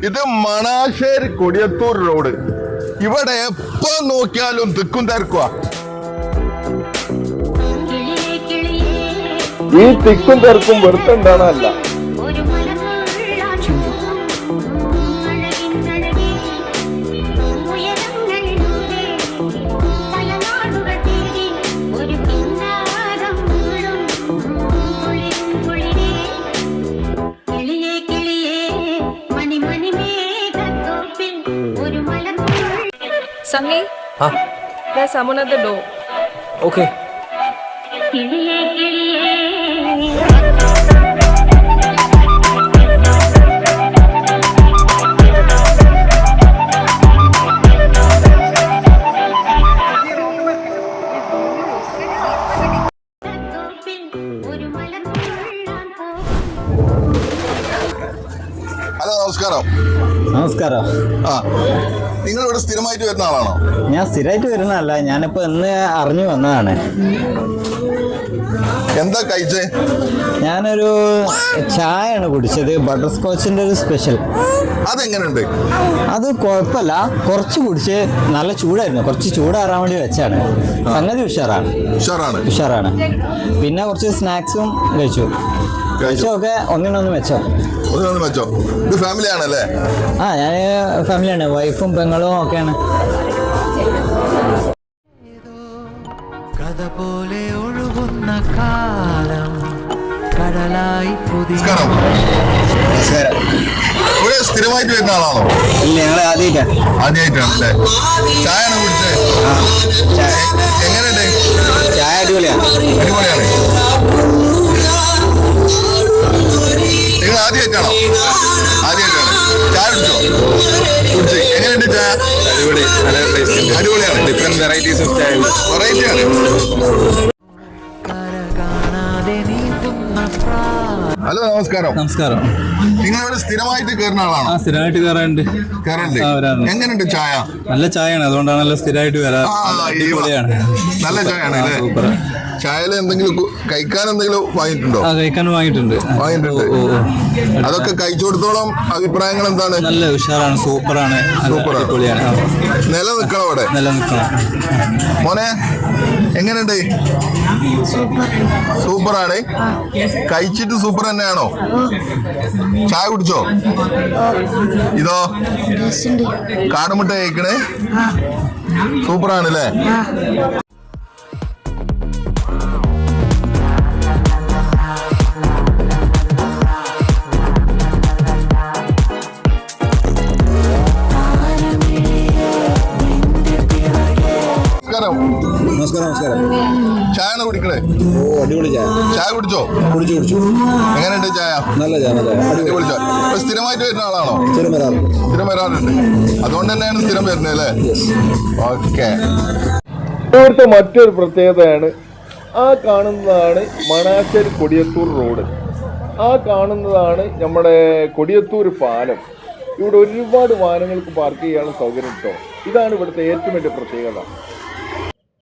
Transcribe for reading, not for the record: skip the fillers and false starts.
ഇത് മണാശ്ശേരി കൊടിയത്തൂർ റോഡ്. ഇവിടെ എപ്പോ നോക്കിയാലും തിക്കും തിരക്കുവാ. ഈ തിക്കും തിരക്കും വെറുതെ ഉണ്ടാണല്ല. Sangi? There's someone at the door. Okay. Hello, നമസ്കാരം. നമസ്കാരം. നിങ്ങൾ ഇവിടെ സ്ഥിരമായിട്ട് വരുന്ന ആളാണോ? ഞാൻ സ്ഥിരമായിട്ട് വരുന്നതല്ല, ഞാനിപ്പോ ഇന്ന് അറിഞ്ഞു വന്നതാണ്. എന്താ കഴിച്ചേ? ഞാനൊരു ചായയാണ് കുടിച്ചത്, ബട്ടർ സ്കോച്ചിന്റെ ഒരു സ്പെഷ്യൽ. അതെങ്ങനെയുണ്ട്? അത് കുഴപ്പമില്ല, കുറച്ച് കുടിച്ച് നല്ല ചൂടായിരുന്നു, കുറച്ച് ചൂടാറാൻ വേണ്ടി വെച്ചാണ്. സംഗതി ഉഷാറാണ്. പിന്നെ കുറച്ച് സ്നാക്സും കഴിച്ചു. ഒക്കെ ഒന്നിനൊന്ന് മെച്ചം. ഇത് ഫാമിലി ആണല്ലേ? ഞാൻ ഫാമിലിയാണ്, വൈഫും പെങ്ങളും ഒക്കെയാണ്. കഥ പോലെ ഒഴുകുന്ന കാലം കടലായി ഇവിടെ സ്ഥിരമായിട്ട് വരുന്ന ആളാണോ? ഇല്ല, ഞങ്ങൾ ആദ്യമായിട്ടാണല്ലേ? ചായയാണ് കുടിച്ചത്? എങ്ങനെയുണ്ട്? ചായ അടിപൊളിയാണ്. നിങ്ങൾ ആദ്യമായിട്ടാണോ? ചായ കുടിച്ചോ? എങ്ങനെയുണ്ട് ചായ? അടിപൊളിയാണ്. ഡിഫറെന്റ് വെറൈറ്റീസ് ഓഫ് ചായ. വെറൈറ്റിയാണ്. ഹലോ, നമസ്കാരം. നിങ്ങൾ ഇവിടെ സ്ഥിരമായിട്ട് കയറുന്ന ആളാണോ? സ്ഥിരമായിട്ട് കയറാറുണ്ട്. എങ്ങനെയുണ്ട് ചായ? നല്ല ചായയാണ്, അതുകൊണ്ടാണല്ലോ സ്ഥിരമായിട്ട് വരാം. നല്ല ചായയാണ് അല്ലേ? ചായയിൽ എന്തെങ്കിലും കഴിക്കാൻ എന്തെങ്കിലും വാങ്ങിയിട്ടുണ്ടോ? കഴിക്കാൻ വാങ്ങിയിട്ടുണ്ട്. അതൊക്കെ കഴിച്ചോടത്തോളം അഭിപ്രായങ്ങൾ എന്താണ്? നല്ല ഉഷാറാണ്, സൂപ്പറാണ്. നിലനിൽക്കണം അവിടെ. മോനെ, എങ്ങനെയുണ്ട്? സൂപ്പറാണ്. കഴിച്ചിട്ട് സൂപ്പർ തന്നെയാണോ? ചായ കുടിച്ചോ? ഇതോ കാടുമുട്ട കഴിക്കണേ? സൂപ്പറാണല്ലേ? നമസ്കാരം. ചായ കുടിക്കണേ? അടിപൊളി ചായ. ചായ കുടിച്ചോ? കുടിച്ചു. എങ്ങനെയുണ്ട് ചായ? നല്ല ചായ. അടിപൊളി ചായ. ഇപ്പൊ സ്ഥിരമായിട്ട് വരുന്ന ആളാണോ? സ്ഥിരം വരാറുണ്ട്. അതുകൊണ്ട് തന്നെയാണ് സ്ഥിരം വരുന്നത് അല്ലേ? ഓക്കെ. ഇവിടുത്തെ മറ്റൊരു പ്രത്യേകതയാണ്, ആ കാണുന്നതാണ് മണാശ്ശേരി കൊടിയത്തൂർ റോഡ്. ആ കാണുന്നതാണ് നമ്മുടെ കൊടിയത്തൂർ പാലം. ഇവിടെ ഒരുപാട് വാഹനങ്ങൾക്ക് പാർക്ക് ചെയ്യാനുള്ള സൗകര്യം കിട്ടും. ഇതാണ് ഇവിടുത്തെ ഏറ്റവും വലിയ പ്രത്യേകത.